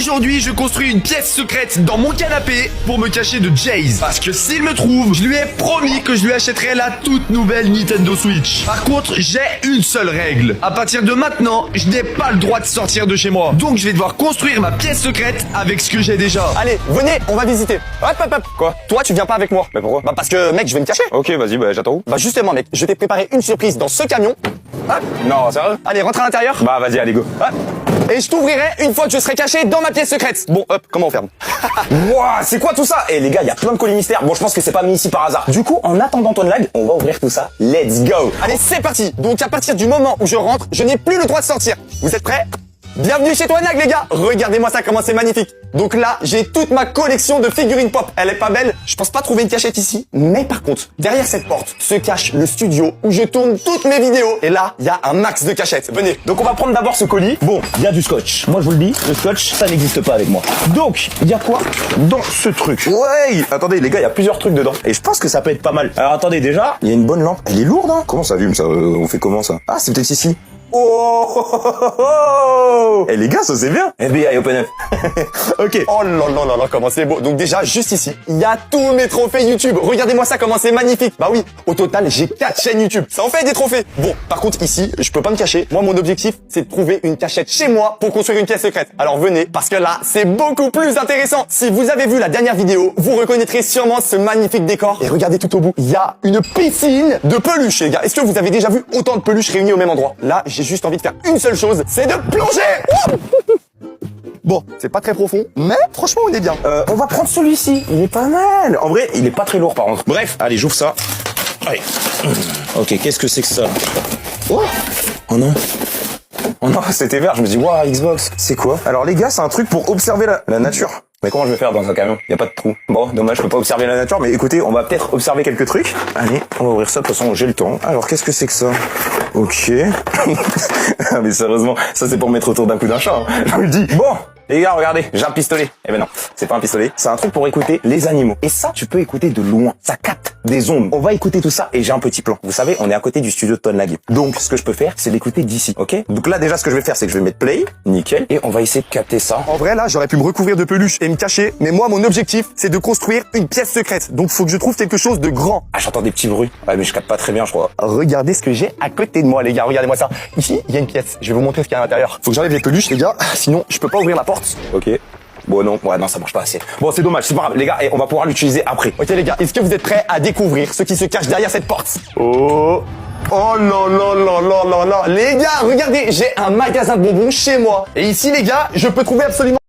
Aujourd'hui, je construis une pièce secrète dans mon canapé pour me cacher de Jace. Parce que s'il me trouve, je lui ai promis que je lui achèterai la toute nouvelle Nintendo Switch. Par contre, j'ai une seule règle. À partir de maintenant, je n'ai pas le droit de sortir de chez moi. Donc je vais devoir construire ma pièce secrète avec ce que j'ai déjà. Allez, venez, on va visiter. Hop, hop, hop. Quoi? Toi, tu viens pas avec moi. Mais pourquoi? Bah parce que, mec, je vais me cacher. Ok, vas-y, bah j'attends où? Bah justement, mec, je t'ai préparé une surprise dans ce camion. Hop. Non, sérieux? Allez, rentre à l'intérieur. Bah vas-y, allez go. Hop. Et je t'ouvrirai une fois que je serai caché dans ma pièce secrète. Bon, hop, comment on ferme? Wouah, c'est quoi tout ça? Eh les gars, il y a plein de colis mystères. Bon, je pense que c'est pas mis ici par hasard. Du coup, en attendant ton lag, on va ouvrir tout ça. Let's go. Allez, c'est parti. Donc à partir du moment où je rentre, je n'ai plus le droit de sortir. Vous êtes prêts? Bienvenue chez Toinag les gars. Regardez-moi ça, comment c'est magnifique. Donc là, j'ai toute ma collection de figurines pop. Elle est pas belle? Je pense pas trouver une cachette ici. Mais par contre, derrière cette porte se cache le studio où je tourne toutes mes vidéos. Et là, il y a un max de cachettes. Venez. Donc on va prendre d'abord ce colis. Bon, il y a du scotch. Moi je vous le dis, le scotch, ça n'existe pas avec moi. Donc, il y a quoi dans ce truc? Ouais, attendez les gars, il y a plusieurs trucs dedans. Et je pense que ça peut être pas mal. Alors attendez déjà, il y a une bonne lampe. Elle est lourde hein? Comment ça allume ça? On fait comment ça? Ah, c'est peut-être ici. Oh, eh les gars, ça c'est bien. FBI open up. Ok. Oh là là là là, comment c'est beau. Donc déjà, juste ici, il y a tous mes trophées YouTube. Regardez-moi ça, comment c'est magnifique. Bah oui, au total, j'ai 4 chaînes YouTube. Ça en fait des trophées. Bon, par contre, ici, je peux pas me cacher. Moi, mon objectif, c'est de trouver une cachette chez moi pour construire une pièce secrète. Alors venez, parce que là, c'est beaucoup plus intéressant. Si vous avez vu la dernière vidéo, vous reconnaîtrez sûrement ce magnifique décor. Et regardez tout au bout, il y a une piscine de peluches, les gars. Est-ce que vous avez déjà vu autant de peluches réunies au même endroit? Là, j'ai juste envie de faire une seule chose, c'est de plonger. Bon, c'est pas très profond, mais franchement, on est bien. On va prendre celui-ci. Il est pas mal. En vrai, il est pas très lourd par contre. Bref, allez, j'ouvre ça. Allez. Ok, qu'est-ce que c'est que ça? Oh, oh non. Oh non, c'était vert. Je me dis, waouh, Xbox, c'est quoi? Alors les gars, c'est un truc pour observer la nature. Mais comment je vais faire dans un camion? Y a pas de trou. Bon, dommage, je peux pas observer la nature, mais écoutez, on va peut-être observer quelques trucs. Allez, on va ouvrir ça, de toute façon, j'ai le temps. Alors, qu'est-ce que c'est que ça? Ok. Ah, mais sérieusement, ça c'est pour mettre autour d'un coup d'un chat, hein. Je vous le dis. Bon, les gars, regardez, j'ai un pistolet. Eh ben non, c'est pas un pistolet, c'est un truc pour écouter les animaux. Et ça, tu peux écouter de loin. Ça capte des ondes. On va écouter tout ça et j'ai un petit plan. Vous savez, on est à côté du studio de Toinag. Donc, ce que je peux faire, c'est l'écouter d'ici, ok? Donc là, déjà, ce que je vais faire, c'est que je vais mettre play, nickel, et on va essayer de capter ça. En vrai, là, j'aurais pu me recouvrir de peluche et me cacher, mais moi, mon objectif, c'est de construire une pièce secrète. Donc, faut que je trouve quelque chose de grand. Ah, j'entends des petits bruits. Ouais, mais je capte pas très bien, je crois. Regardez ce que j'ai à côté de moi, les gars. Regardez-moi ça. Ici, il y a une pièce. Je vais vous montrer ce qu'il y a à l'intérieur. Faut que j'enlève les peluches, les gars. Sinon, je peux pas ouvrir la porte. Ok. Bon, non, ouais, non, ça marche pas assez. Bon, c'est dommage, c'est pas grave, les gars, et on va pouvoir l'utiliser après. Ok, les gars, est-ce que vous êtes prêts à découvrir ce qui se cache derrière cette porte? Oh. Oh non, non, non, non, non, non. Les gars, regardez, j'ai un magasin de bonbons chez moi. Et ici, les gars, je peux trouver absolument